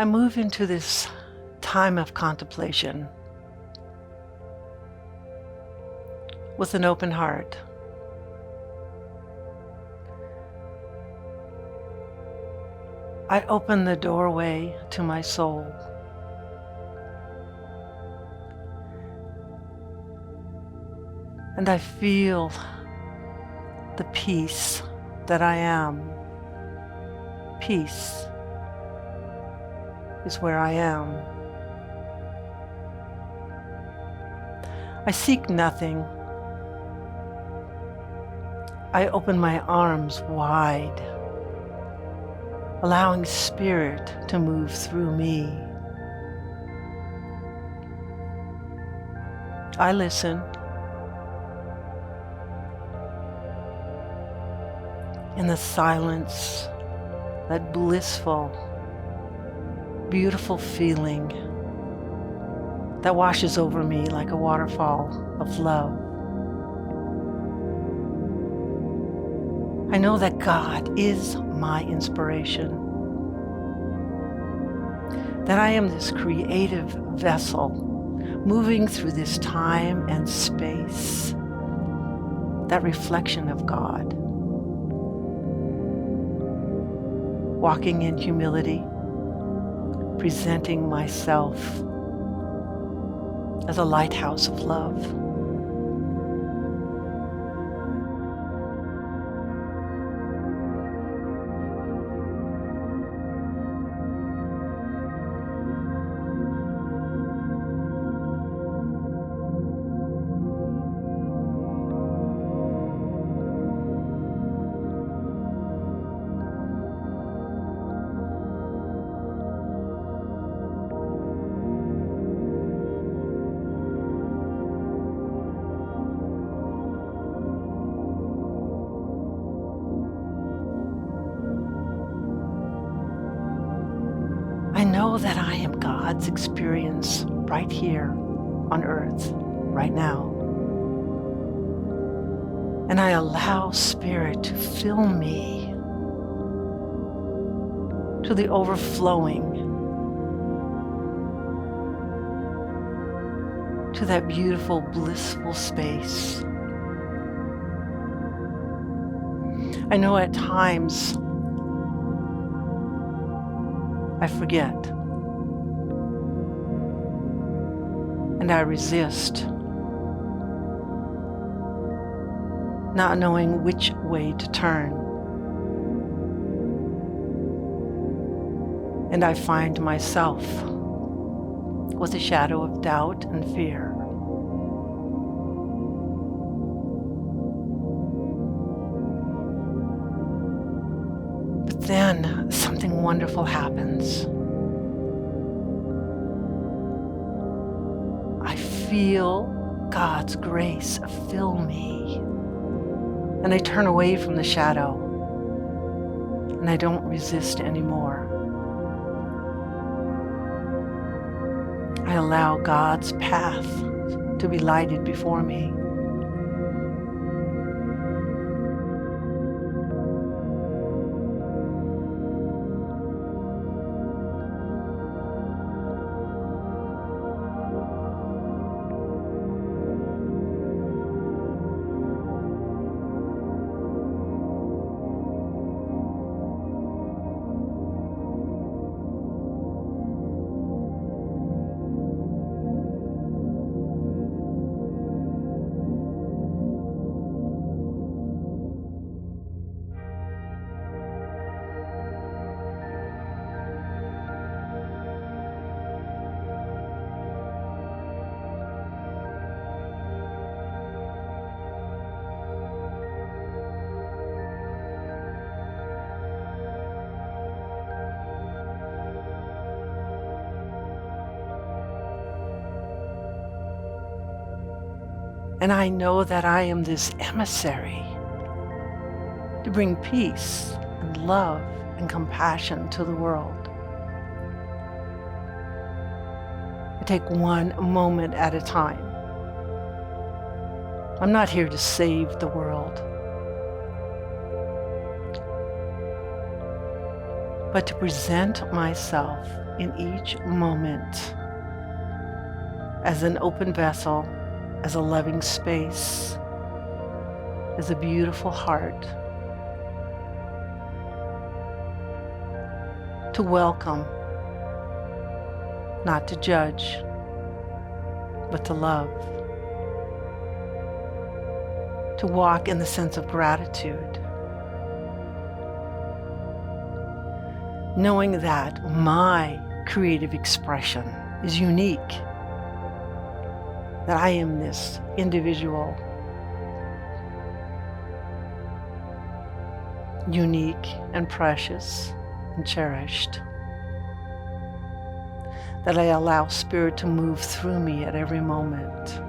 I move into this time of contemplation with an open heart. I open the doorway to my soul. And I feel the peace that I am. Peace is where I am. I seek nothing. I open my arms wide, allowing Spirit to move through me. I listen. In the silence, that blissful, beautiful feeling that washes over me like a waterfall of love. I know that God is my inspiration, that I am this creative vessel moving through this time and space, that reflection of God, walking in humility, presenting myself as a lighthouse of love. I know that I am God's experience right here on earth, right now. And I allow Spirit to fill me to the overflowing, to that beautiful, blissful space. I know at times I forget, and I resist, not knowing which way to turn. And I find myself with a shadow of doubt and fear. But then something wonderful happens. I feel God's grace fill me, and I turn away from the shadow, and I don't resist anymore. I allow God's path to be lighted before me. And I know that I am this emissary to bring peace and love and compassion to the world. I take one moment at a time. I'm not here to save the world, but to present myself in each moment as an open vessel, as a loving space, as a beautiful heart, to welcome, not to judge, but to love, to walk in the sense of gratitude, knowing that my creative expression is unique, that I am this individual, unique and precious and cherished, that I allow Spirit to move through me at every moment.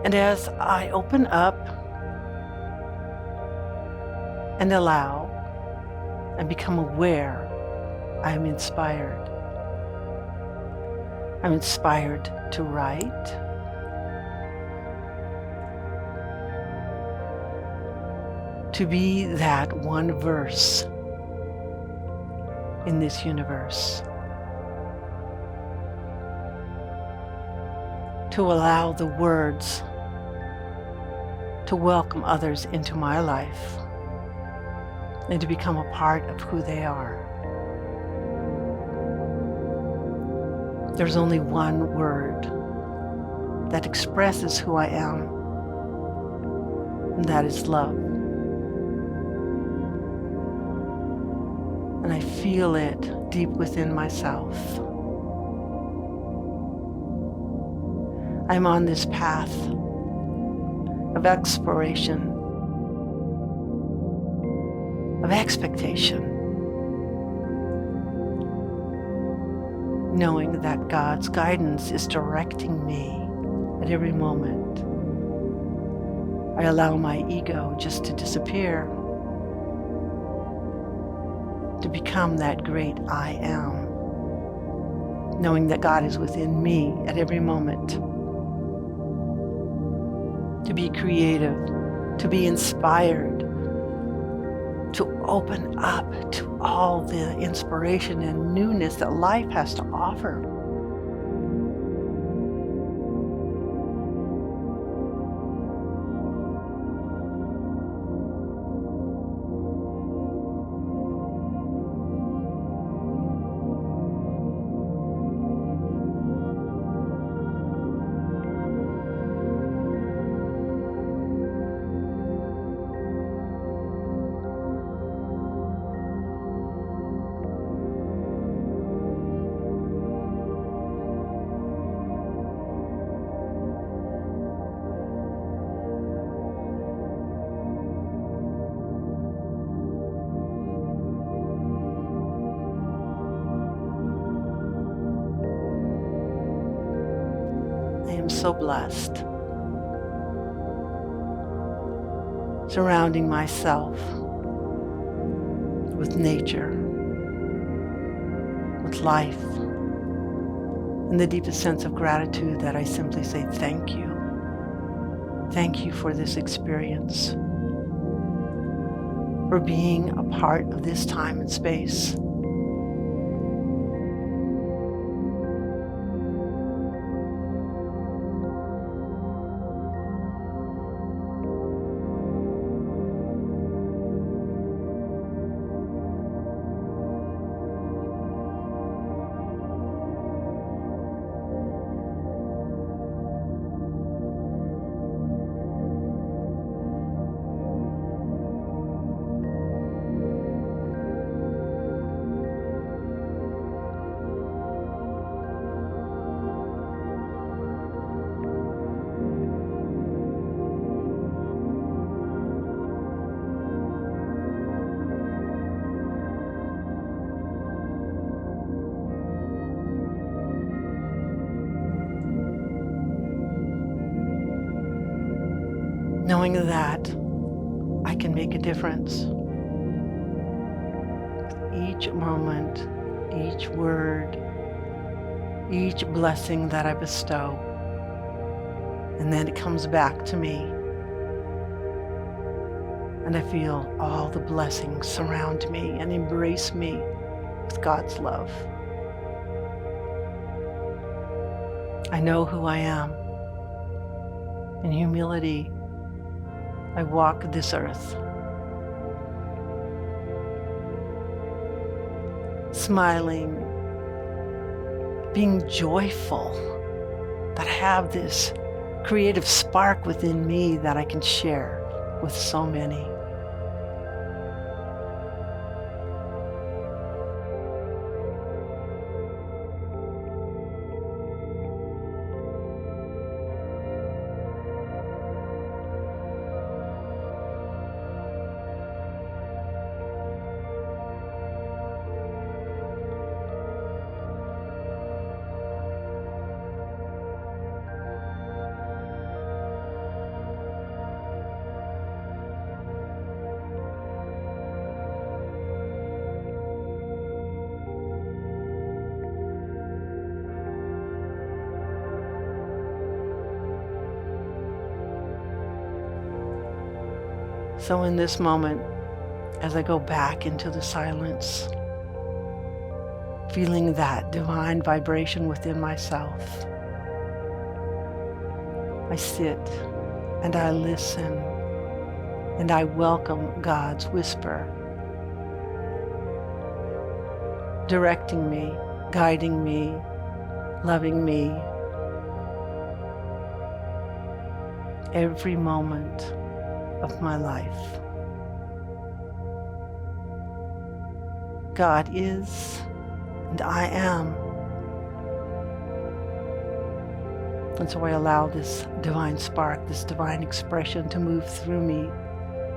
And as I open up and allow and become aware, I am inspired. I'm inspired to write, to be that one verse in this universe, to allow the words to welcome others into my life and to become a part of who they are. There's only one word that expresses who I am, and that is love. And I feel it deep within myself. I'm on this path of exploration, of expectation, knowing that God's guidance is directing me at every moment. I allow my ego just to disappear, to become that great I am, knowing that God is within me at every moment. To be creative, to be inspired, to open up to all the inspiration and newness that life has to offer. I am so blessed, surrounding myself with nature, with life, in the deepest sense of gratitude that I simply say thank you. Thank you for this experience, for being a part of this time and space. knowing that I can make a difference. Each moment, each word, each blessing that I bestow, and then it comes back to me, and I feel all the blessings surround me and embrace me with God's love. I know who I am. In humility, I walk this earth, smiling, being joyful, that I have this creative spark within me that I can share with so many. So in this moment, as I go back into the silence, feeling that divine vibration within myself, I sit and I listen and I welcome God's whisper, directing me, guiding me, loving me every moment of my life. God is, and I am. And so I allow this divine spark, this divine expression to move through me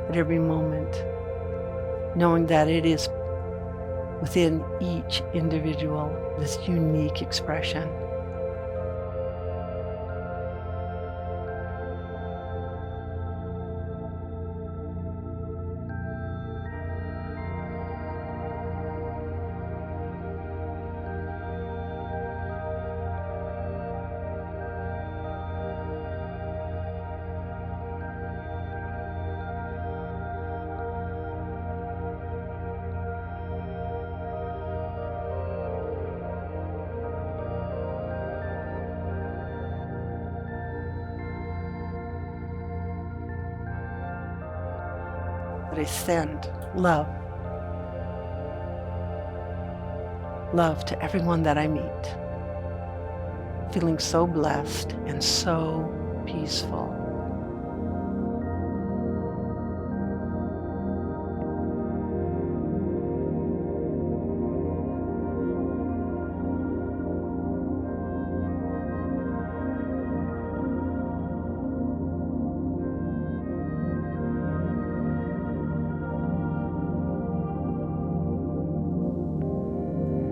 at every moment, knowing that it is within each individual, this unique expression. That I send love to everyone that I meet, feeling so blessed and so peaceful.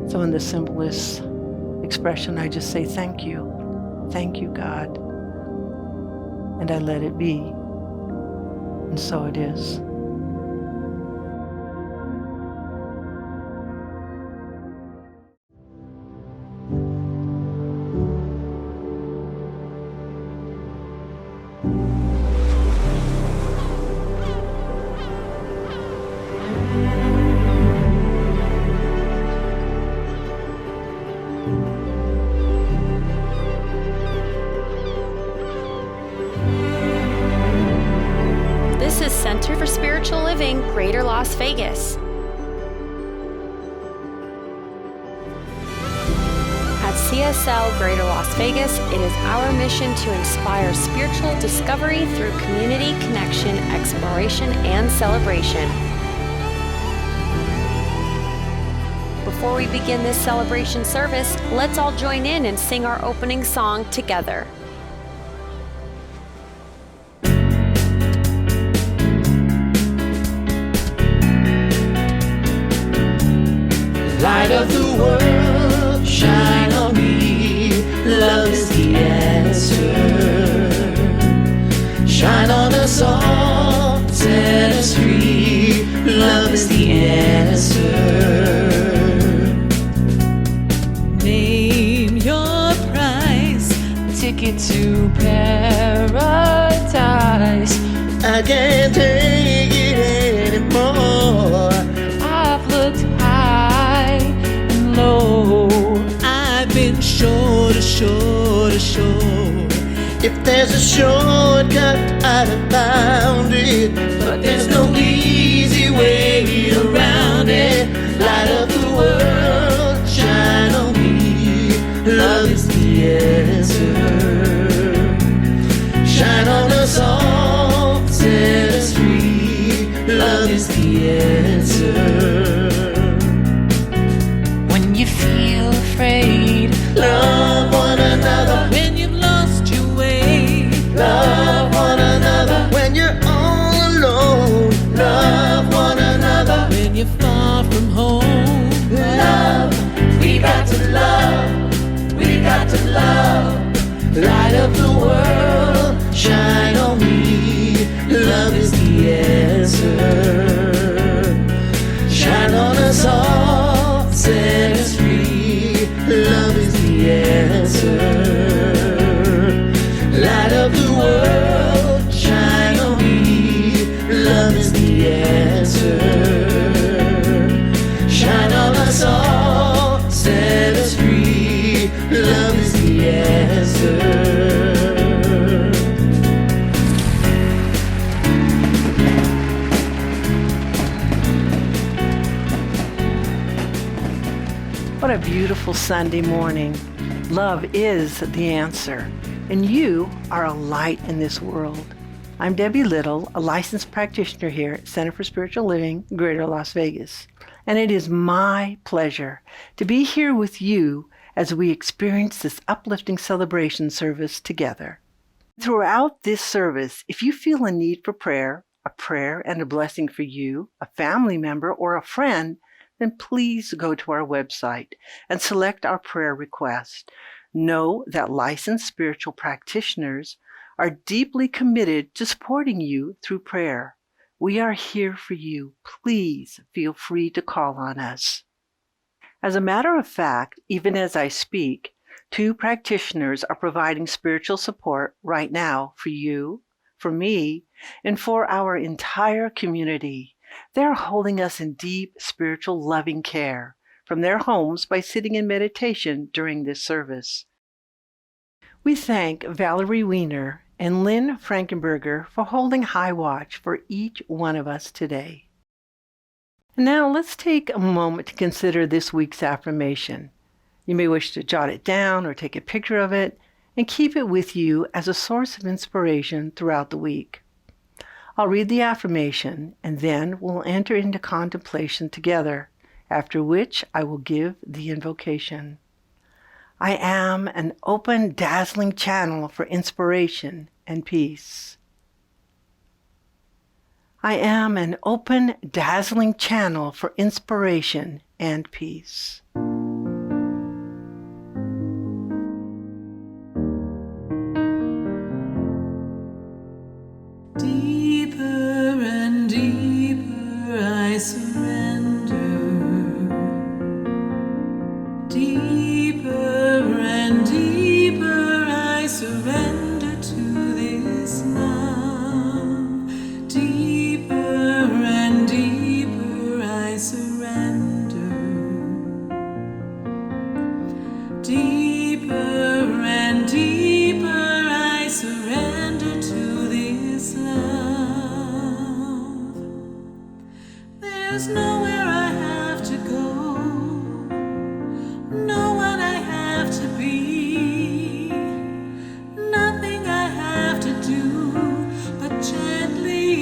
So in the simplest expression, I just say, thank you, God, and I let it be, and so it is. Center for Spiritual Living, Greater Las Vegas. At CSL Greater Las Vegas, it is our mission to inspire spiritual discovery through community connection, exploration, and celebration. Before we begin this celebration service, let's all join in and sing our opening song together. Light of the world, shine on me. Love is the answer. Shine on us all. new paradise. I can't take it anymore. I've looked high and low. I've been shore to shore to shore. If there's a shortcut, I'd have found it. But there's no easy way around it. Light up the world, shine on me. Love is the answer. Shine on us all, set us free. Love is the answer. When you feel afraid, love one another. When you've lost your way, love one another. When you're all alone, love one another. When you're far from home, love. We got to love. We got to love. Light up the world, shine on me. Love is the answer. Shine on us all, set us free. Love is the answer. Light up the world, shine on me. Love is the answer. Shine on us all, set us free. Love is the answer. What a beautiful Sunday morning. Love is the answer, and you are a light in this world. I'm Debbie Little, a licensed practitioner here at Center for Spiritual Living, Greater Las Vegas, and it is my pleasure to be here with you as we experience this uplifting celebration service together. Throughout this service, if you feel a need for prayer, a prayer and a blessing for you, a family member, or a friend, then please go to our website and select our prayer request. Know that licensed spiritual practitioners are deeply committed to supporting you through prayer. We are here for you. Please feel free to call on us. As a matter of fact, even as I speak, 2 practitioners are providing spiritual support right now for you, for me, and for our entire community. They're holding us in deep spiritual loving care from their homes by sitting in meditation during this service. We thank Valerie Weiner and Lynn Frankenberger for holding high watch for each one of us today. Now let's take a moment to consider this week's affirmation. You may wish to jot it down or take a picture of it and keep it with you as a source of inspiration throughout the week. I'll read the affirmation and then we'll enter into contemplation together, after which I will give the invocation. I am an open, dazzling channel for inspiration and peace. I am an open, dazzling channel for inspiration and peace. Deeper and deeper I surrender. Deeper and deeper I surrender to this love. Deeper and deeper I surrender. Deeper and deeper I surrender to this love. There's nowhere I have to go, no one I have to be, nothing I have to do but gently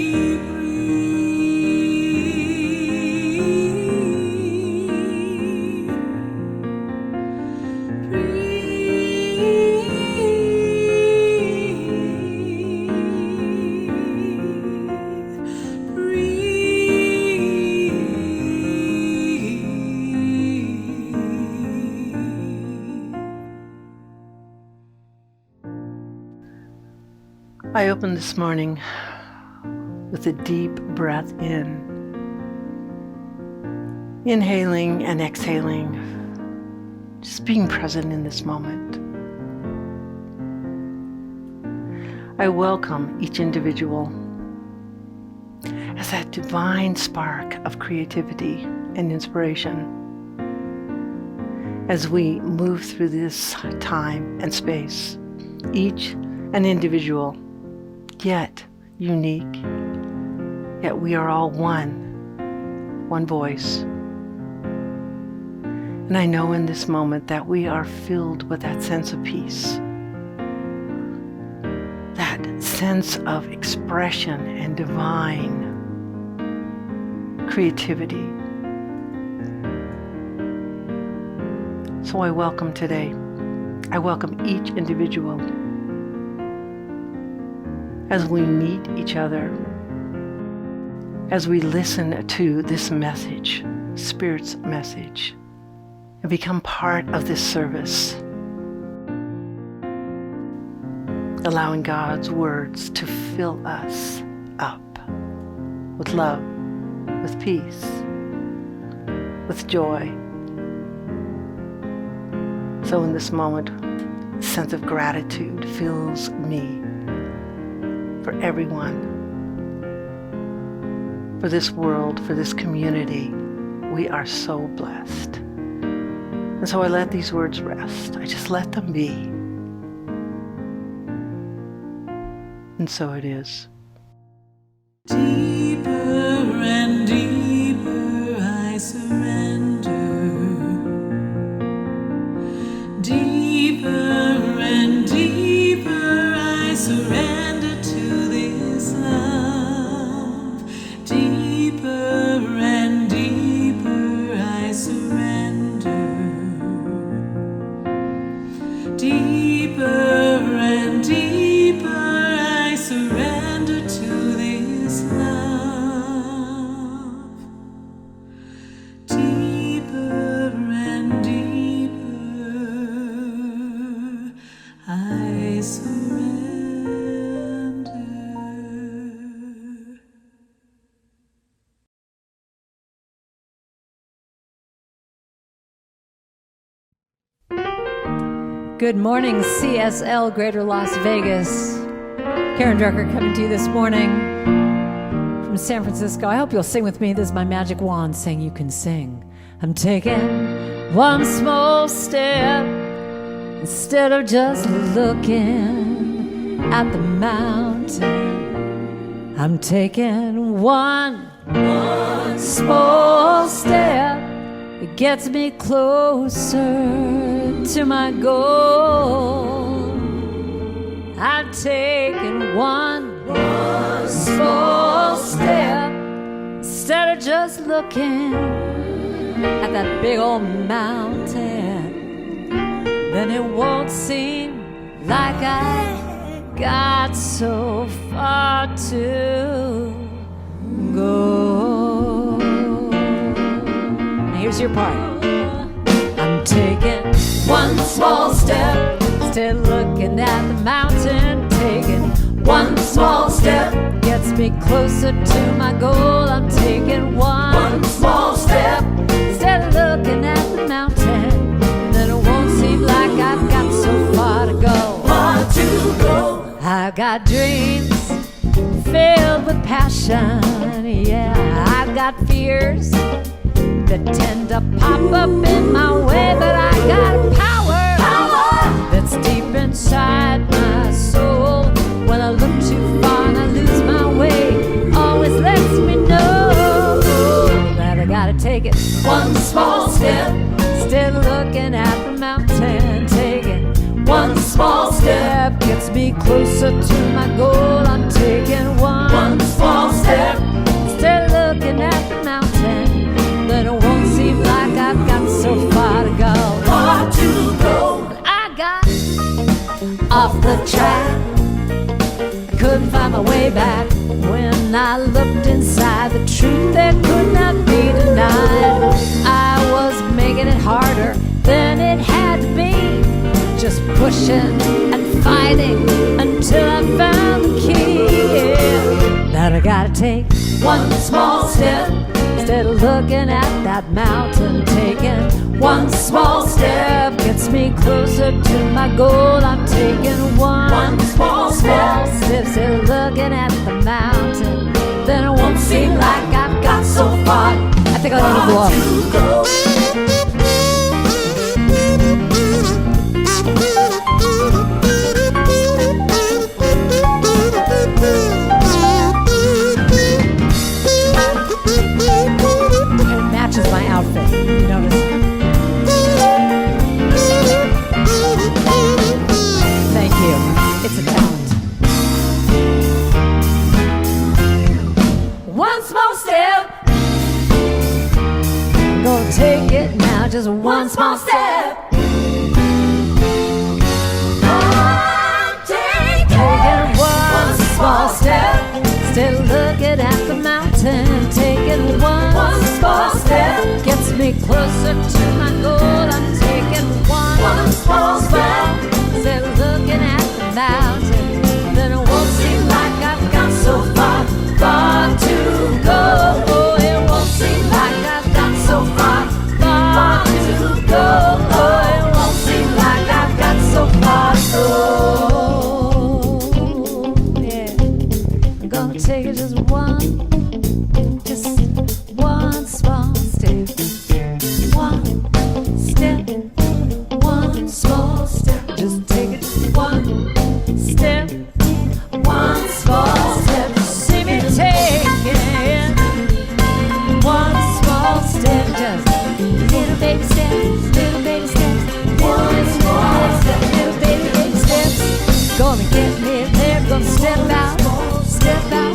I opened this morning with a deep breath in, inhaling and exhaling, just being present in this moment. I welcome each individual as that divine spark of creativity and inspiration as we move through this time and space, each an individual, yet unique, yet we are all one voice. And I know in this moment that we are filled with that sense of peace, that sense of expression and divine creativity. So I welcome today. I welcome each individual as we meet each other, as we listen to this message, Spirit's message, and become part of this service, allowing God's words to fill us up with love, with peace, with joy. So in this moment, a sense of gratitude fills me for everyone, for this world, for this community. We are so blessed. And so I let these words rest. I just let them be. And so it is. Deeper and deeper I surrender. Deeper and deeper I surrender to this love. Deeper and deeper I surrender. Deeper and deeper I surrender to this love. Deeper and deeper I surrender. Good morning, CSL Greater Las Vegas. Karen Drucker coming to you this morning from San Francisco. I hope you'll sing with me. This is my magic wand saying you can sing. I'm taking one small step instead of just looking at the mountain. I'm taking one small step. It gets me closer to my goal. I've taken one small step instead of just looking at that big old mountain. Then it won't seem like I got so far to go. Now here's your part. I'm taking one small step instead of looking at the mountain. Taking one small step gets me closer to my goal. I'm taking one small step instead of looking at the mountain. Then it won't seem like I've got so far to go. I've got dreams filled with passion. Yeah, I've got fears that tend to pop up in my way, but I got power that's deep inside my soul. When I look too far and I lose my way, always lets me know that I gotta take it one small step instead of looking at the mountain. Taking one small step gets me closer to my goal. I'm taking one small step instead of looking at the mountain. Then it won't seem like I've got so far to go. But I got off the track. I couldn't find my way back. When I looked inside, the truth that could not be denied. I was making it harder than it had to be, just pushing and fighting until I found the key. Yeah. That I gotta take one small step Instead of looking at that mountain, taking one small step gets me closer to my goal. I'm taking one small step. Instead of looking at the mountain, then it won't seem like I've got so far. I think I'll need to go. It matches my outfit. You notice? Thank you. It's a talent. One small step. I'm gonna take it now, just one small step. Taking one small step. Still looking at the mountain. Taking one small step gets me closer to my goal. I'm taking one small step. Still looking at the mountain. Then it won't seem like I've got so far to go. Oh, it won't seem like I've got so far to go. Oh, it won't seem like I've got so far to go. Yeah, I'm gonna take it just one small step. One step, one small step. Just take it one step, one small step. See me taking one small step, just little baby steps, little baby steps, one small step, little baby steps. Gonna get me there, gonna step out, gonna step out.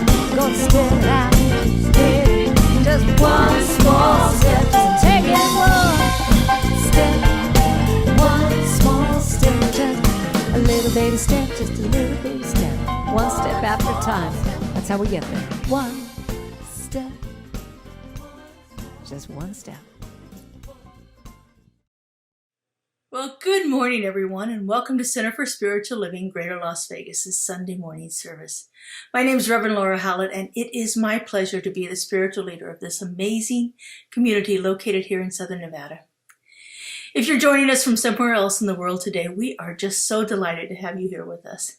Just one small step, just take it one small step, just a little baby step, just a little baby step, one step after time. That's how we get there. One step, just one step. Well, good morning, everyone, and welcome to Center for Spiritual Living, Greater Las Vegas' Sunday morning service. My name is Reverend Laura Hallett, and it is my pleasure to be the spiritual leader of this amazing community located here in Southern Nevada. If you're joining us from somewhere else in the world today, we are just so delighted to have you here with us.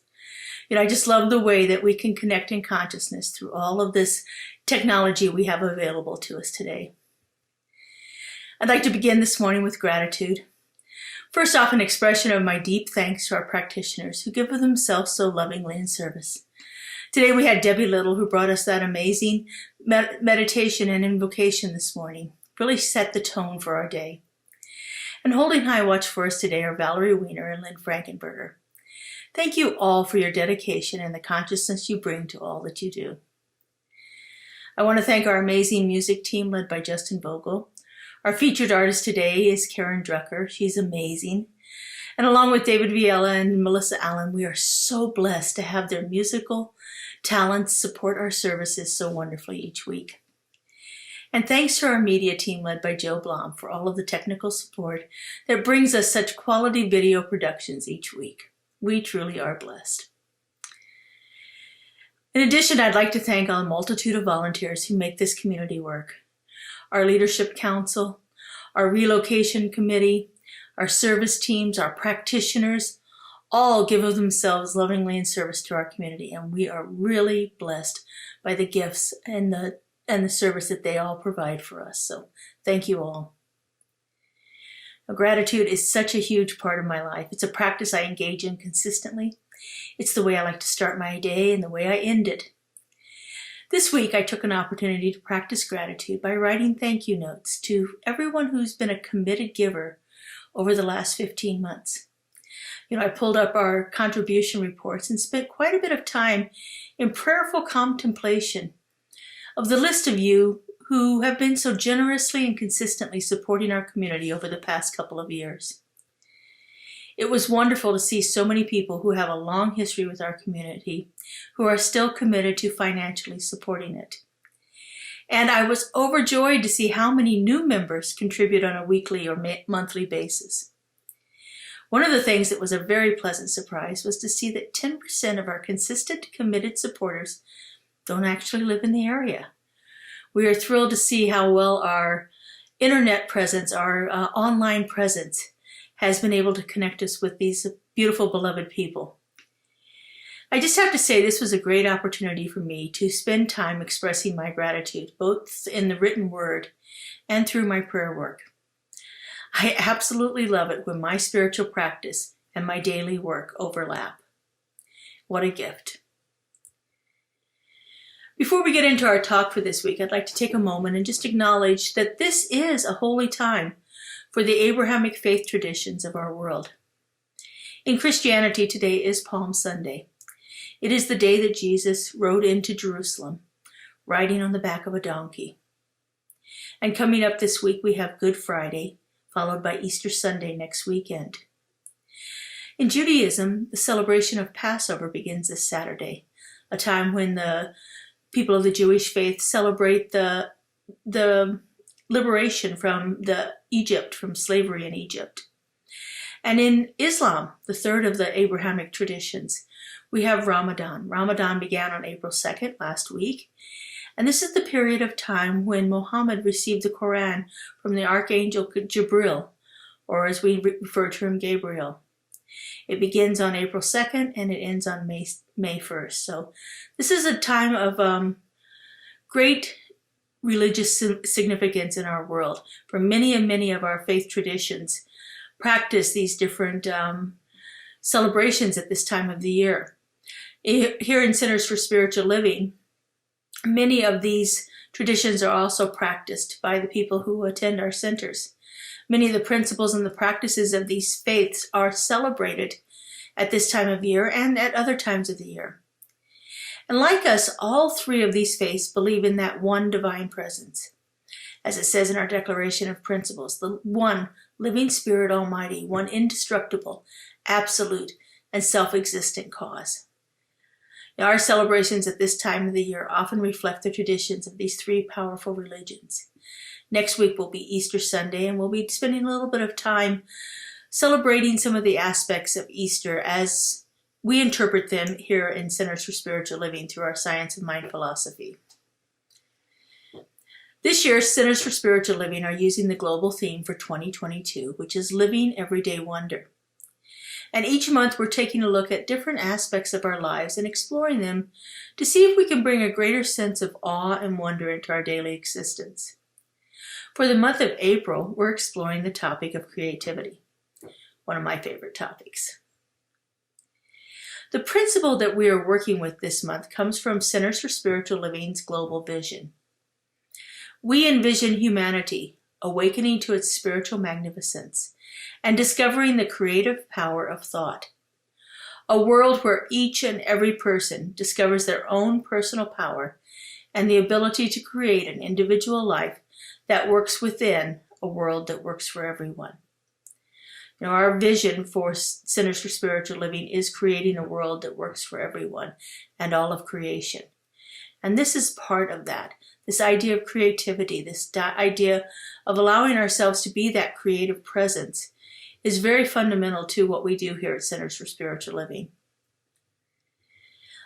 I just love the way that we can connect in consciousness through all of this technology we have available to us today. I'd like to begin this morning with gratitude. First off, an expression of my deep thanks to our practitioners who give of themselves so lovingly in service. Today we had Debbie Little, who brought us that amazing meditation and invocation this morning. Really set the tone for our day. And holding high watch for us today are Valerie Weiner and Lynn Frankenberger. Thank you all for your dedication and the consciousness you bring to all that you do. I want to thank our amazing music team led by Justin Vogel. Our featured artist today is Karen Drucker. She's amazing. And along with David Viella and Melissa Allen, we are so blessed to have their musical talents support our services so wonderfully each week. And thanks to our media team led by Joe Blom for all of the technical support that brings us such quality video productions each week. We truly are blessed. In addition, I'd like to thank a multitude of volunteers who make this community work. Our leadership council, our relocation committee, our service teams, our practitioners, all give of themselves lovingly in service to our community, and we are really blessed by the gifts and the service that they all provide for us. So thank you all. Now, gratitude is such a huge part of my life. It's a practice I engage in consistently. It's the way I like to start my day and the way I end it. This week, I took an opportunity to practice gratitude by writing thank you notes to everyone who's been a committed giver over the last 15 months. I pulled up our contribution reports and spent quite a bit of time in prayerful contemplation of the list of you who have been so generously and consistently supporting our community over the past couple of years. It was wonderful to see so many people who have a long history with our community who are still committed to financially supporting it. And I was overjoyed to see how many new members contribute on a weekly or monthly basis. One of the things that was a very pleasant surprise was to see that 10% of our consistent, committed supporters don't actually live in the area, We are thrilled to see how well our internet presence, our online presence, has been able to connect us with these beautiful, beloved people. I just have to say this was a great opportunity for me to spend time expressing my gratitude, both in the written word and through my prayer work. I absolutely love it when my spiritual practice and my daily work overlap. What a gift. Before we get into our talk for this week, I'd like to take a moment and just acknowledge that this is a holy time for the Abrahamic faith traditions of our world. In Christianity, today is Palm Sunday. It is the day that Jesus rode into Jerusalem, riding on the back of a donkey. And coming up this week, we have Good Friday, followed by Easter Sunday next weekend. In Judaism, the celebration of Passover begins this Saturday, a time when the people of the Jewish faith celebrate the liberation from from slavery in Egypt. And in Islam, the third of the Abrahamic traditions, we have Ramadan. Ramadan began on April 2nd, last week. And this is the period of time when Muhammad received the Quran from the Archangel Jibril, or as we refer to him, Gabriel. It begins on April 2nd and it ends on May 1st. So this is a time of great religious significance in our world. For many and many of our faith traditions practice these different celebrations at this time of the year. Here in Centers for Spiritual Living, many of these traditions are also practiced by the people who attend our centers. Many of the principles and the practices of these faiths are celebrated at this time of year and at other times of the year. And like us, all three of these faiths believe in that one divine presence. As it says in our Declaration of Principles, the one living Spirit Almighty, one indestructible, absolute, and self-existent cause. Now, our celebrations at this time of the year often reflect the traditions of these three powerful religions. Next week will be Easter Sunday, and we'll be spending a little bit of time celebrating some of the aspects of Easter as we interpret them here in Centers for Spiritual Living through our Science of Mind philosophy. This year, Centers for Spiritual Living are using the global theme for 2022, which is Living Everyday Wonder. And each month we're taking a look at different aspects of our lives and exploring them to see if we can bring a greater sense of awe and wonder into our daily existence. For the month of April, we're exploring the topic of creativity, one of my favorite topics. The principle that we are working with this month comes from Centers for Spiritual Living's global vision. We envision humanity awakening to its spiritual magnificence and discovering the creative power of thought. A world where each and every person discovers their own personal power and the ability to create an individual life that works within a world that works for everyone. You know, our vision for Centers for Spiritual Living is creating a world that works for everyone and all of creation. And this is part of that. This idea of creativity, this idea of allowing ourselves to be that creative presence is very fundamental to what we do here at Centers for Spiritual Living.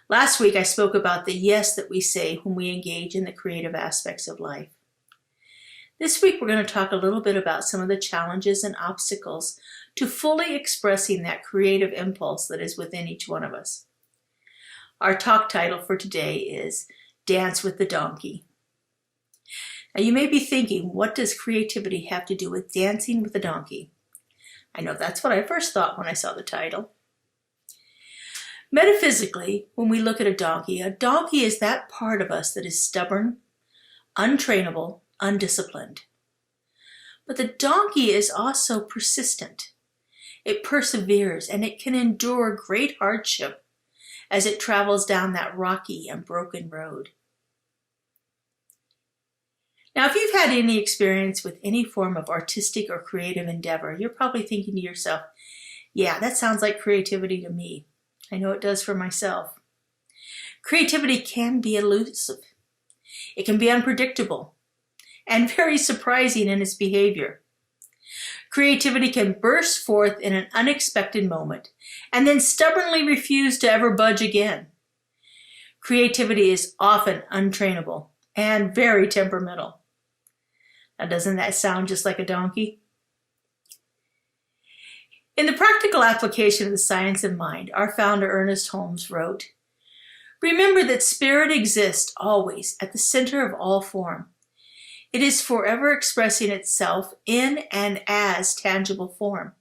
Last week, I spoke about the yes that we say when we engage in the creative aspects of life. This week, we're going to talk a little bit about some of the challenges and obstacles to fully expressing that creative impulse that is within each one of us. Our talk title for today is Dance with the Donkey. Now, you may be thinking, what does creativity have to do with dancing with a donkey? I know that's what I first thought when I saw the title. Metaphysically, when we look at a donkey is that part of us that is stubborn, untrainable, undisciplined. But the donkey is also persistent. It perseveres and it can endure great hardship as it travels down that rocky and broken road. Now, if you've had any experience with any form of artistic or creative endeavor, you're probably thinking to yourself, yeah, that sounds like creativity to me. I know it does for myself. Creativity can be elusive. It can be unpredictable and very surprising in its behavior. Creativity can burst forth in an unexpected moment and then stubbornly refuse to ever budge again. Creativity is often untrainable and very temperamental. Now, doesn't that sound just like a donkey? In the practical application of the science of mind, our founder Ernest Holmes wrote, "Remember that spirit exists always at the center of all form. It is forever expressing itself in and as tangible form.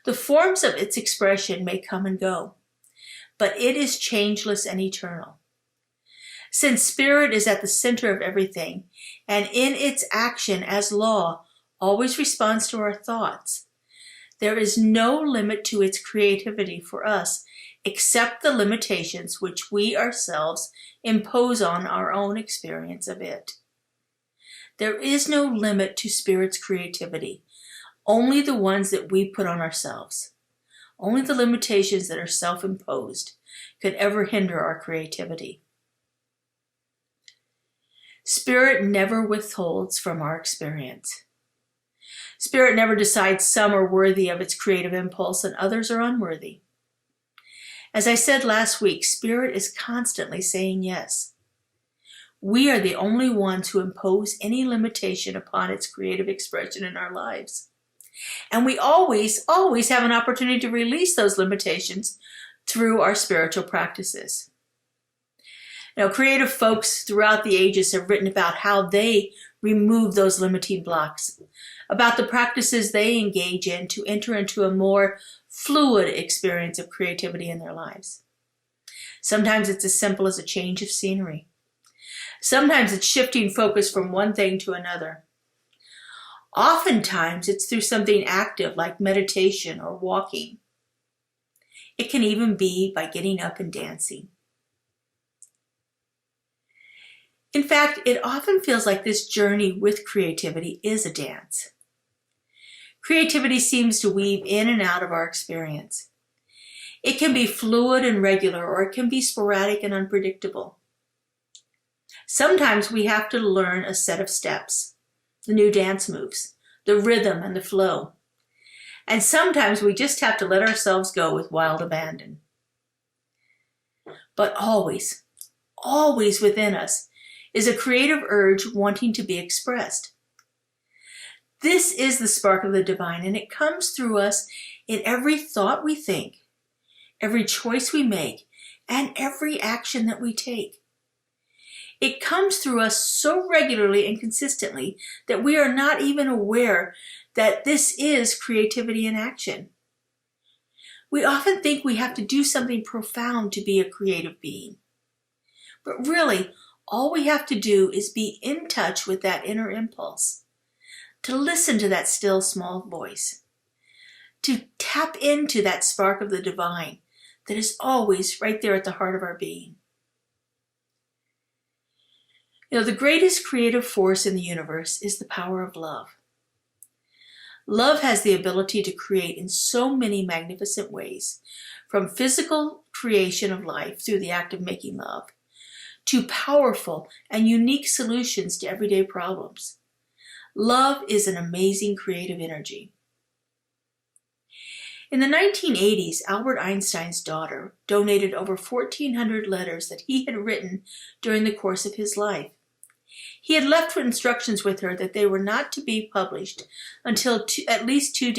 The forms of its expression may come and go, but it is changeless and eternal. Since spirit is at the center of everything, and in its action as law always responds to our thoughts, there is no limit to its creativity for us except the limitations which we ourselves impose on our own experience of it. There is no limit to spirit's creativity, only the ones that we put on ourselves. Only the limitations that are self-imposed could ever hinder our creativity. Spirit never withholds from our experience. Spirit never decides some are worthy of its creative impulse and others are unworthy. As I said last week, spirit is constantly saying yes. We are the only ones who impose any limitation upon its creative expression in our lives. And we always have an opportunity to release those limitations through our spiritual practices. Now, creative folks throughout the ages have written about how they remove those limiting blocks, about the practices they engage in to enter into a more fluid experience of creativity in their lives. Sometimes it's as simple as a change of scenery. Sometimes it's shifting focus from one thing to another. Oftentimes it's through something active like meditation or walking. It can even be by getting up and dancing. In fact, it often feels like this journey with creativity is a dance. Creativity seems to weave in and out of our experience. It can be fluid and regular, or it can be sporadic and unpredictable. Sometimes we have to learn a set of steps, the new dance moves, the rhythm and the flow. And sometimes we just have to let ourselves go with wild abandon. But always within us is a creative urge wanting to be expressed. This is the spark of the divine, and it comes through us in every thought we think, every choice we make, and every action that we take. It comes through us so regularly and consistently that we are not even aware that this is creativity in action. We often think we have to do something profound to be a creative being. But really, all we have to do is be in touch with that inner impulse, to listen to that still small voice, to tap into that spark of the divine that is always right there at the heart of our being. You know, the greatest creative force in the universe is the power of love. Love has the ability to create in so many magnificent ways, from physical creation of life through the act of making love, to powerful and unique solutions to everyday problems. Love is an amazing creative energy. In the 1980s, Albert Einstein's daughter donated over 1,400 letters that he had written during the course of his life. He had left instructions with her that they were not to be published until at least 2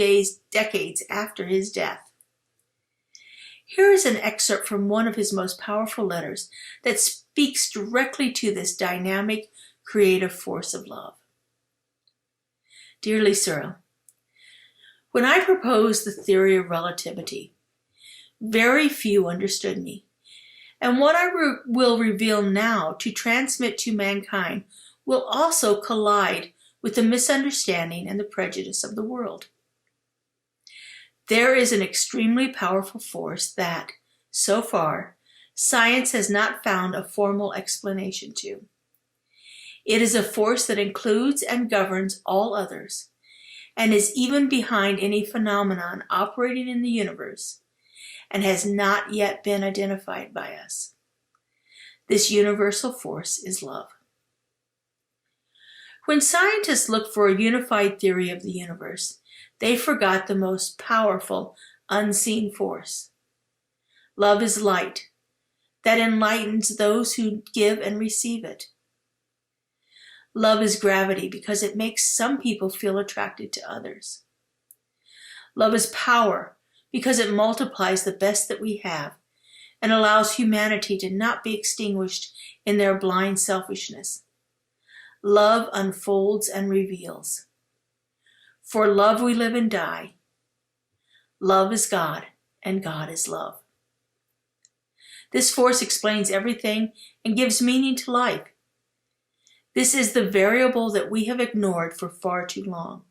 decades after his death. Here is an excerpt from one of his most powerful letters that speaks directly to this dynamic, creative force of love. Dearly Cyril, when I proposed the theory of relativity, very few understood me, and what I will reveal now to transmit to mankind will also collide with the misunderstanding and the prejudice of the world. There is an extremely powerful force that, so far, science has not found a formal explanation to. It is a force that includes and governs all others, and is even behind any phenomenon operating in the universe, and has not yet been identified by us. This universal force is love. When scientists look for a unified theory of the universe, they forgot the most powerful, unseen force. Love is light that enlightens those who give and receive it. Love is gravity because it makes some people feel attracted to others. Love is power because it multiplies the best that we have and allows humanity to not be extinguished in their blind selfishness. Love unfolds and reveals. For love we live and die. Love is God, and God is love. This force explains everything and gives meaning to life. This is the variable that we have ignored for far too long.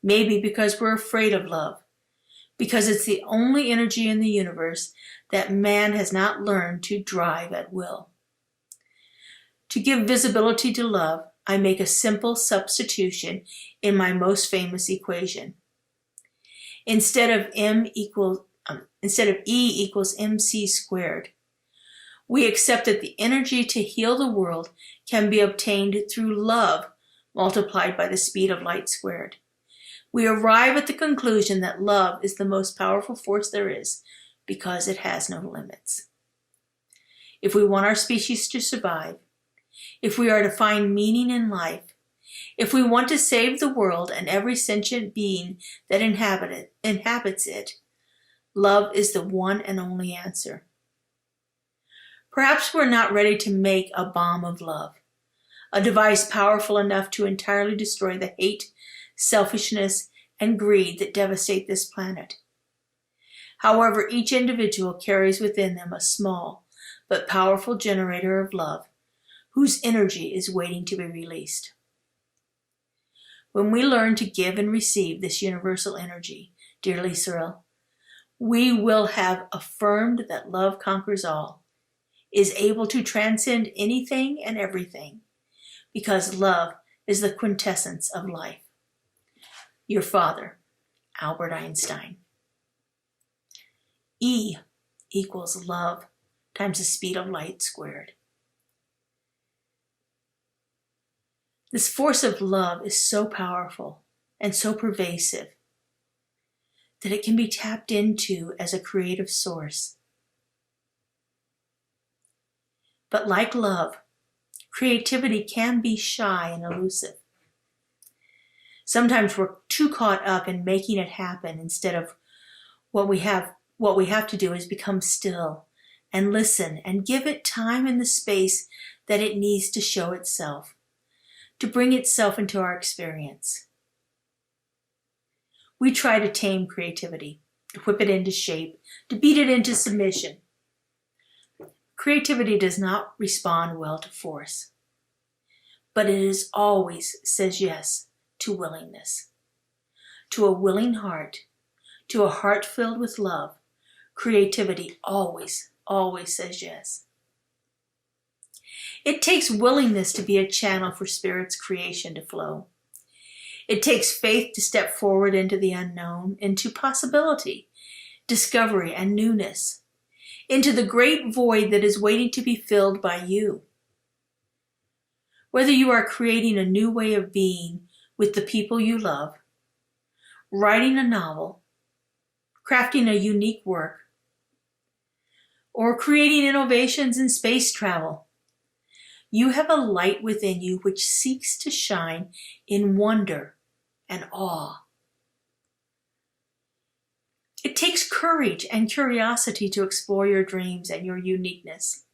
Maybe because we're afraid of love, because it's the only energy in the universe that man has not learned to drive at will. To give visibility to love, I make a simple substitution in my most famous equation. Instead of E equals mc squared, we accept that the energy to heal the world can be obtained through love multiplied by the speed of light squared. We arrive at the conclusion that love is the most powerful force there is because it has no limits. If we want our species to survive, if we are to find meaning in life, if we want to save the world and every sentient being that inhabits it, love is the one and only answer. Perhaps we're not ready to make a bomb of love, a device powerful enough to entirely destroy the hate, selfishness, and greed that devastate this planet. However, each individual carries within them a small but powerful generator of love, whose energy is waiting to be released. When we learn to give and receive this universal energy, dearly Cyril, we will have affirmed that love conquers all, is able to transcend anything and everything, because love is the quintessence of life. Your father, Albert Einstein. E equals love times the speed of light squared. This force of love is so powerful and so pervasive that it can be tapped into as a creative source. But like love, creativity can be shy and elusive. Sometimes we're too caught up in making it happen instead of what we have to do is become still and listen and give it time and the space that it needs to show itself, to bring itself into our experience. We try to tame creativity, to whip it into shape, to beat it into submission. Creativity does not respond well to force, but it is always says yes to willingness. To a willing heart, to a heart filled with love, creativity always says yes. It takes willingness to be a channel for Spirit's creation to flow. It takes faith to step forward into the unknown, into possibility, discovery, and newness, into the great void that is waiting to be filled by you. Whether you are creating a new way of being with the people you love, writing a novel, crafting a unique work, or creating innovations in space travel, you have a light within you which seeks to shine in wonder and awe. It takes courage and curiosity to explore your dreams and your uniqueness.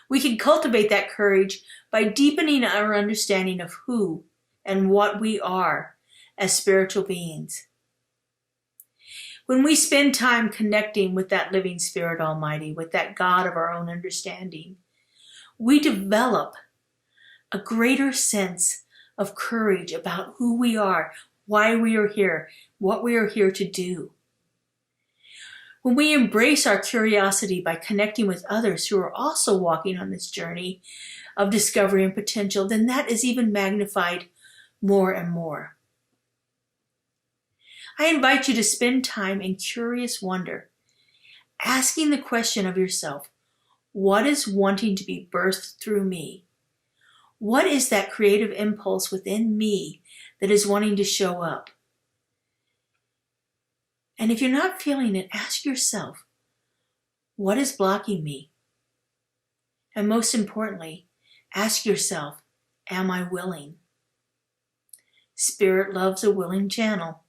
We can cultivate that courage by deepening our understanding of who and what we are as spiritual beings. When we spend time connecting with that living Spirit Almighty, with that God of our own understanding, we develop a greater sense of courage about who we are, why we are here, what we are here to do. When we embrace our curiosity by connecting with others who are also walking on this journey of discovery and potential, then that is even magnified more and more. I invite you to spend time in curious wonder, asking the question of yourself, what is wanting to be birthed through me? What is that creative impulse within me that is wanting to show up? And if you're not feeling it, ask yourself, what is blocking me? And most importantly, ask yourself, am I willing? Spirit loves a willing channel.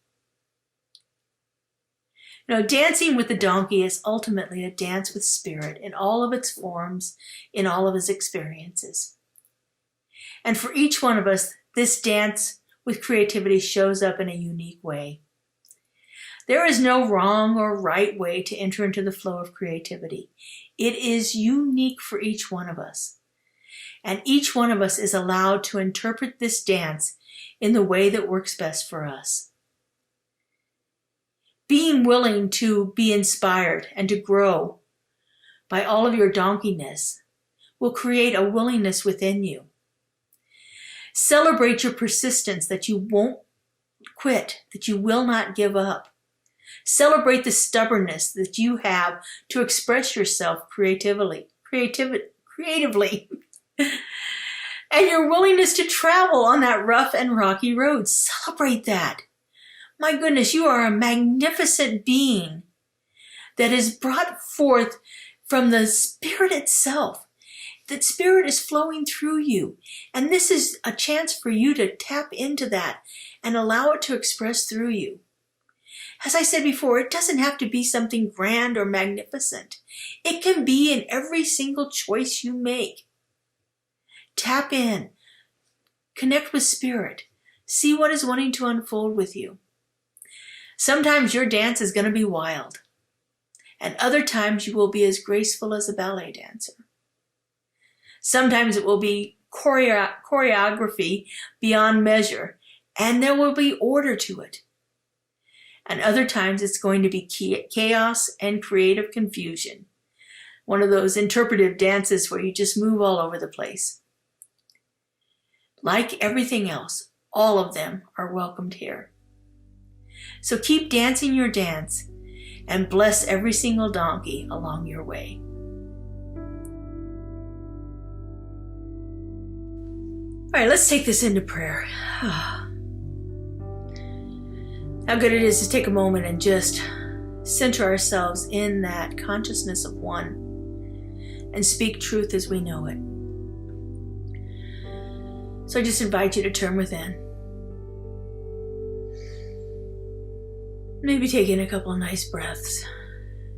Now, dancing with the donkey is ultimately a dance with spirit in all of its forms, in all of its experiences. And for each one of us, this dance with creativity shows up in a unique way. There is no wrong or right way to enter into the flow of creativity. It is unique for each one of us. And each one of us is allowed to interpret this dance in the way that works best for us. Being willing to be inspired and to grow by all of your donkeyness will create a willingness within you. Celebrate your persistence, that you won't quit, that you will not give up. Celebrate the stubbornness that you have to express yourself creatively. And your willingness to travel on that rough and rocky road. Celebrate that. My goodness, you are a magnificent being that is brought forth from the Spirit itself. That Spirit is flowing through you. And this is a chance for you to tap into that and allow it to express through you. As I said before, it doesn't have to be something grand or magnificent. It can be in every single choice you make. Tap in. Connect with Spirit. See what is wanting to unfold with you. Sometimes your dance is going to be wild, and other times you will be as graceful as a ballet dancer. Sometimes it will be choreography beyond measure, and there will be order to it. And other times it's going to be chaos and creative confusion. One of those interpretive dances where you just move all over the place. Like everything else, all of them are welcomed here. So keep dancing your dance and bless every single donkey along your way. All right, let's take this into prayer. How good it is to take a moment and just center ourselves in that consciousness of one and speak truth as we know it. So I just invite you to turn within. Maybe take in a couple of nice breaths.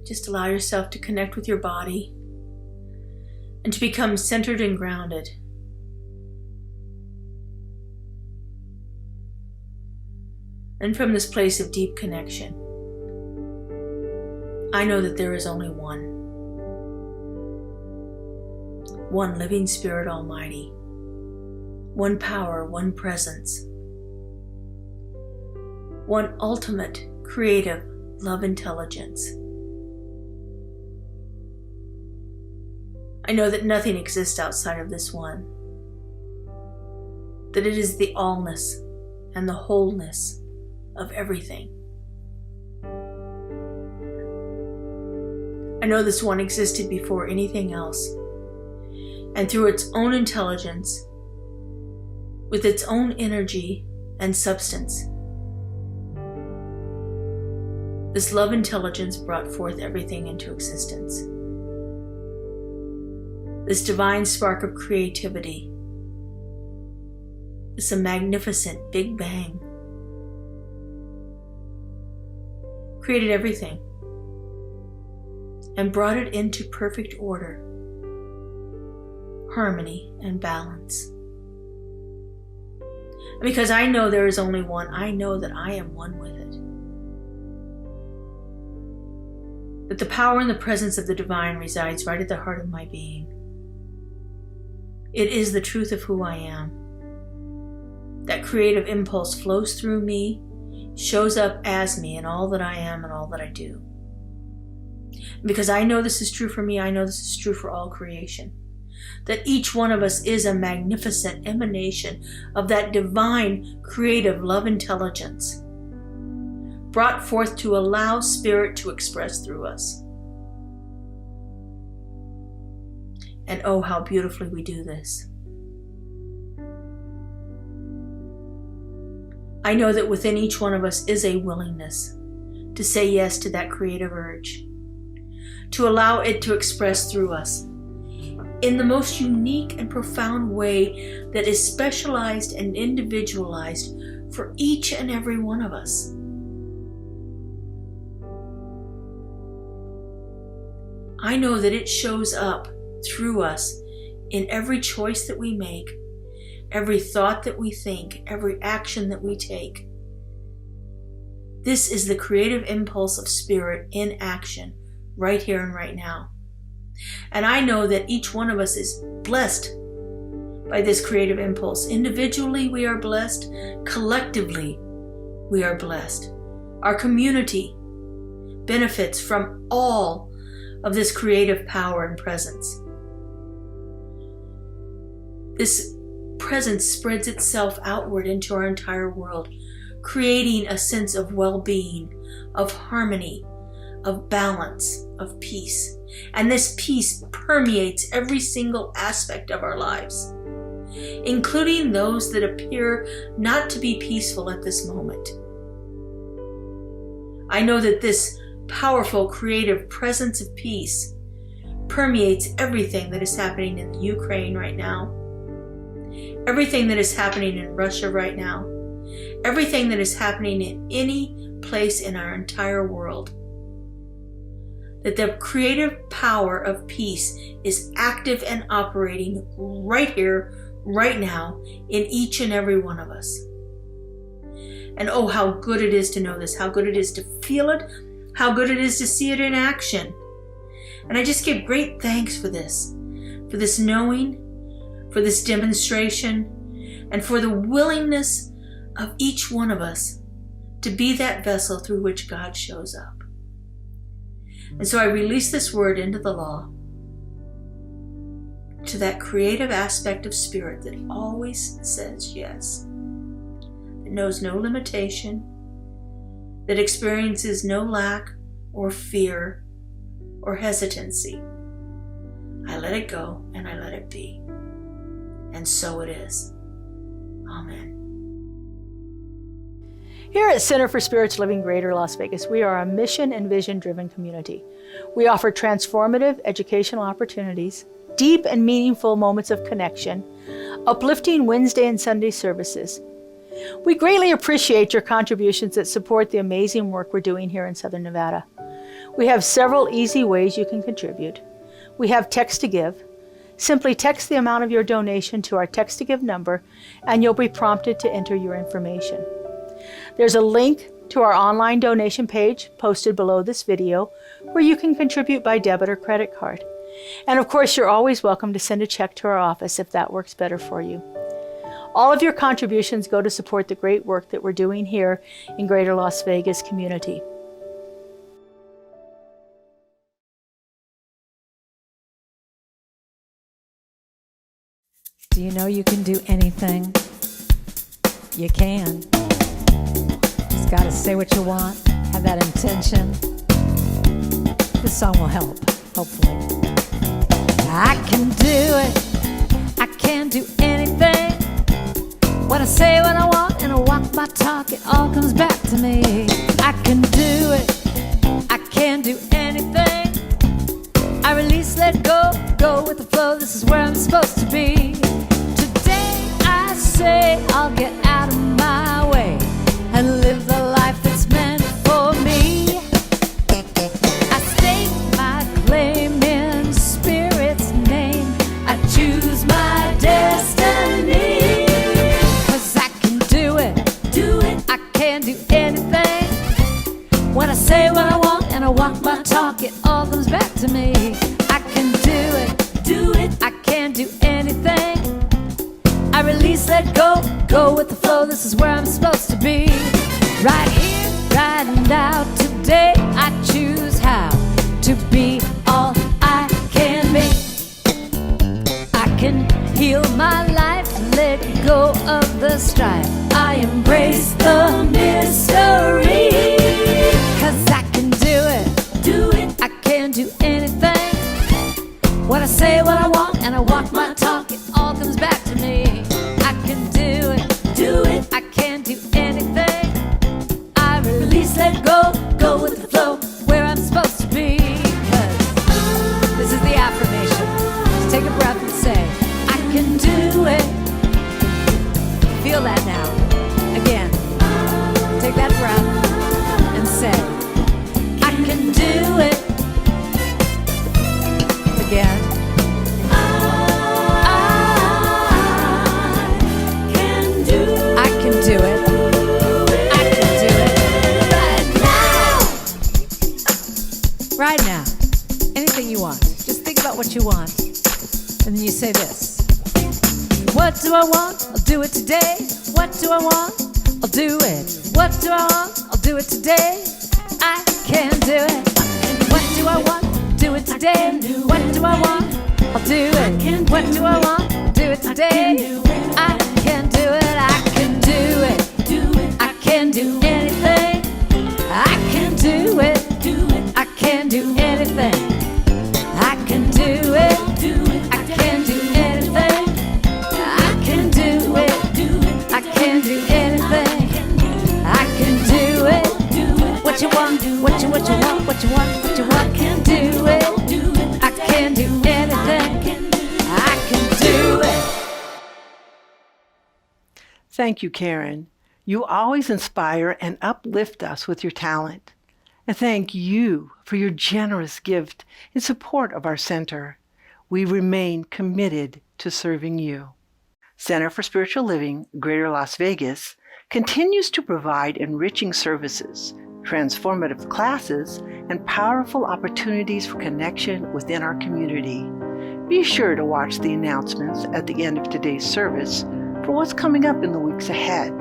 Just allow yourself to connect with your body and to become centered and grounded. And from this place of deep connection, I know that there is only one living Spirit Almighty, one power, one presence, one ultimate creative love intelligence. I know that nothing exists outside of this one, that it is the allness and the wholeness of everything. I know this one existed before anything else, and through its own intelligence, with its own energy and substance, this love intelligence brought forth everything into existence. This divine spark of creativity, this a magnificent Big Bang, created everything and brought it into perfect order, harmony, and balance. And because I know there is only one, I know that I am one with it. That the power and the presence of the divine resides right at the heart of my being. It is the truth of who I am. That creative impulse flows through me, shows up as me in all that I am and all that I do. And because I know this is true for me, I know this is true for all creation. That each one of us is a magnificent emanation of that divine creative love intelligence, brought forth to allow Spirit to express through us. And oh, how beautifully we do this. I know that within each one of us is a willingness to say yes to that creative urge, to allow it to express through us. in the most unique and profound way that is specialized and individualized for each and every one of us. I know that it shows up through us in every choice that we make, every thought that we think, every action that we take. This is the creative impulse of spirit in action, right here and right now. And I know that each one of us is blessed by this creative impulse. Individually, we are blessed. Collectively, we are blessed. Our community benefits from all of this creative power and presence. This presence spreads itself outward into our entire world, creating a sense of well-being, of harmony, of balance, of peace. And this peace permeates every single aspect of our lives, including those that appear not to be peaceful at this moment. I know that this powerful, creative presence of peace permeates everything that is happening in the Ukraine right now, everything that is happening in Russia right now, everything that is happening in any place in our entire world. That the creative power of peace is active and operating right here, right now, in each and every one of us. And oh, how good it is to know this, how good it is to feel it, how good it is to see it in action. And I just give great thanks for this knowing, for this demonstration, and for the willingness of each one of us to be that vessel through which God shows up. And so I release this word into the law, to that creative aspect of spirit that always says yes, that knows no limitation, that experiences no lack or fear or hesitancy. I let it go and I let it be. And so it is. Amen. Here at Center for Spiritual Living Greater Las Vegas, we are a mission and vision-driven community. We offer transformative educational opportunities, deep and meaningful moments of connection, uplifting Wednesday and Sunday services. We greatly appreciate your contributions that support the amazing work we're doing here in Southern Nevada. We have several easy ways you can contribute. We have text to give. Simply text the amount of your donation to our text to give number and you'll be prompted to enter your information. There's a link to our online donation page posted below this video where you can contribute by debit or credit card. And of course, you're always welcome to send a check to our office if that works better for you. All of your contributions go to support the great work that we're doing here in Greater Las Vegas community. Do you know you can do anything? You can. Just gotta say what you want, have that intention. This song will help, hopefully. I can do it, I can do anything. When I say what I want and I walk my talk, it all comes back to me. I can do it, I can do anything. I release, let go, go with the flow, this is where I'm supposed to be. Today I say I'll get out of my way and live the life that's meant for me. I stake my claim in Spirit's name. I choose my destiny. 'Cause I can do it, I can do anything. When I say what I want and I walk my talk, it all comes back to me. I can do it, I can do anything. I release, let go, go with the flow, this is where I'm supposed to be. Right here, right now, today, I choose how to be all I can be. I can heal my life, let go of the strife. I embrace the mystery. 'Cause I can do it, I can do anything. When I say what I want and I walk my talk, it all comes back to me. I can do it, I can do anything. I release, let go, go with the flow, where I'm supposed to be. 'Cause this is the affirmation. Just take a breath. say this. What do I want? I'll do it today. What do I want? I'll do it. What do I want? I'll do it today. I can do it. What do I want? Do it today. What do I want? I'll do it. What do I want? Do it today. I can do it. I can do it. I can do anything. I can do it. I can do anything. I can do it. I can do anything. I can do it. I can do anything. I can do it. What you want? What you want? What you want? What you want? Can do it. I can do anything. I can do it. Thank you, Karen. You always inspire and uplift us with your talent. And thank you for your generous gift in support of our center. We remain committed to serving you. Center for Spiritual Living, Greater Las Vegas, continues to provide enriching services, transformative classes, and powerful opportunities for connection within our community. Be sure to watch the announcements at the end of today's service for what's coming up in the weeks ahead.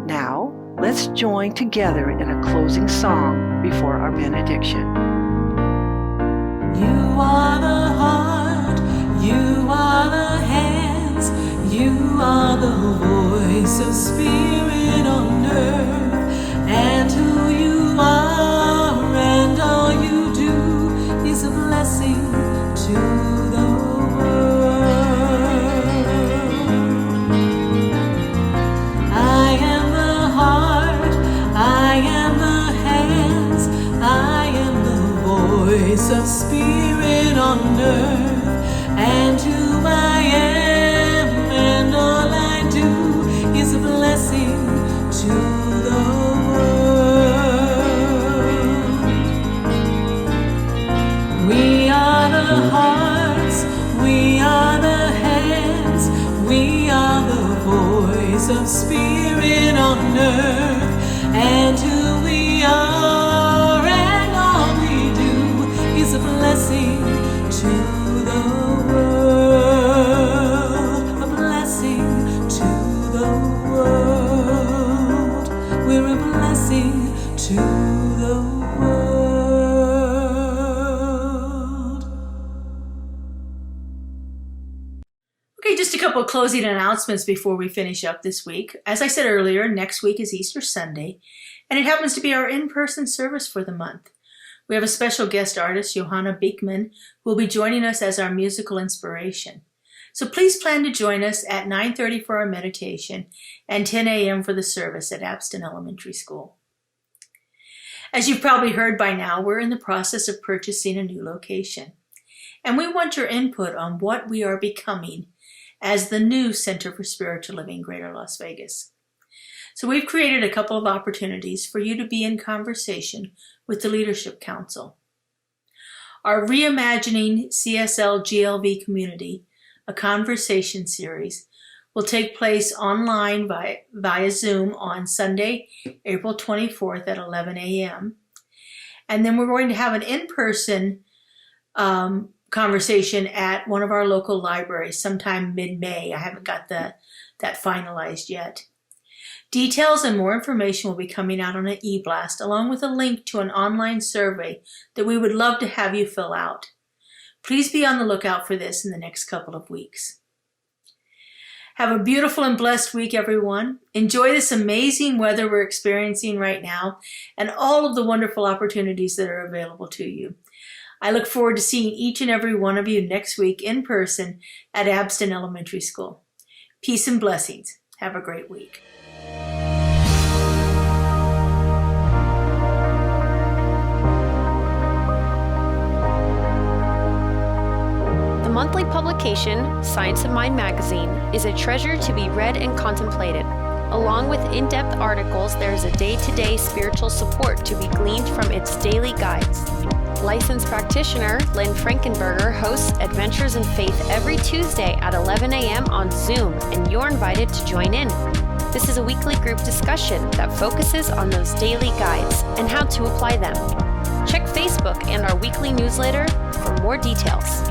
Now, let's join together in a closing song before our benediction. You are the heart, you are the hands, you are the voice of spirit on earth, and who you are and all you do is a blessing to the world. I am the heart, I am the hands, I am the voice of spirit on earth, and who I am and all I do is a blessing to the world. We are the hearts, we are the hands, we are the voice of spirit on earth, and who we are and all we do is a blessing to the world, a blessing to the world. We're a blessing to the world. Okay, just a couple of closing announcements before we finish up this week. As I said earlier, next week is Easter Sunday, and it happens to be our in-person service for the month. We have a special guest artist, Johanna Beekman, who will be joining us as our musical inspiration. So please plan to join us at 9:30 for our meditation and 10 a.m. for the service at Abston Elementary School. As you've probably heard by now, we're in the process of purchasing a new location, and we want your input on what we are becoming as the new Center for Spiritual Living, Greater Las Vegas. So we've created a couple of opportunities for you to be in conversation with the Leadership Council. Our Reimagining CSLGLV Community, a conversation series, will take place online via Zoom on Sunday, April 24th at 11 a.m. And then we're going to have an in-person conversation at one of our local libraries sometime mid-May. I haven't got that finalized yet. Details and more information will be coming out on an e-blast, along with a link to an online survey that we would love to have you fill out. Please be on the lookout for this in the next couple of weeks. Have a beautiful and blessed week, everyone. Enjoy this amazing weather we're experiencing right now and all of the wonderful opportunities that are available to you. I look forward to seeing each and every one of you next week in person at Abston Elementary School. Peace and blessings. Have a great week. The monthly publication, Science of Mind magazine, is a treasure to be read and contemplated. Along with in-depth articles, there is a day-to-day spiritual support to be gleaned from its daily guides. Licensed practitioner Lynn Frankenberger hosts Adventures in Faith every Tuesday at 11 a.m. on Zoom, and you're invited to join in. This is a weekly group discussion that focuses on those daily guides and how to apply them. Check Facebook and our weekly newsletter for more details.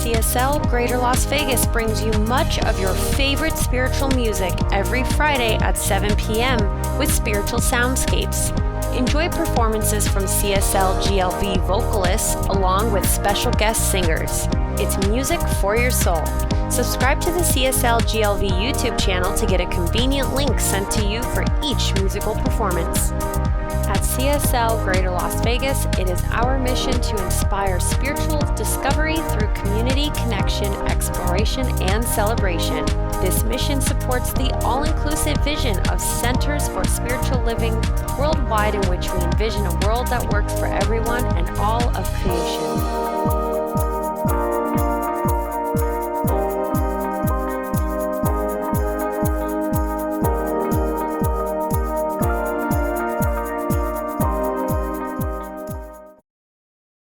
CSL Greater Las Vegas brings you much of your favorite spiritual music every Friday at 7 p.m. with Spiritual Soundscapes. Enjoy performances from CSLGLV vocalists along with special guest singers. It's music for your soul. Subscribe to the CSLGLV YouTube channel to get a convenient link sent to you for each musical performance. At CSL Greater Las Vegas, it is our mission to inspire spiritual discovery through community connection, exploration, and celebration. This mission supports the all-inclusive vision of Centers for Spiritual Living worldwide, in which we envision a world that works for everyone and all of creation.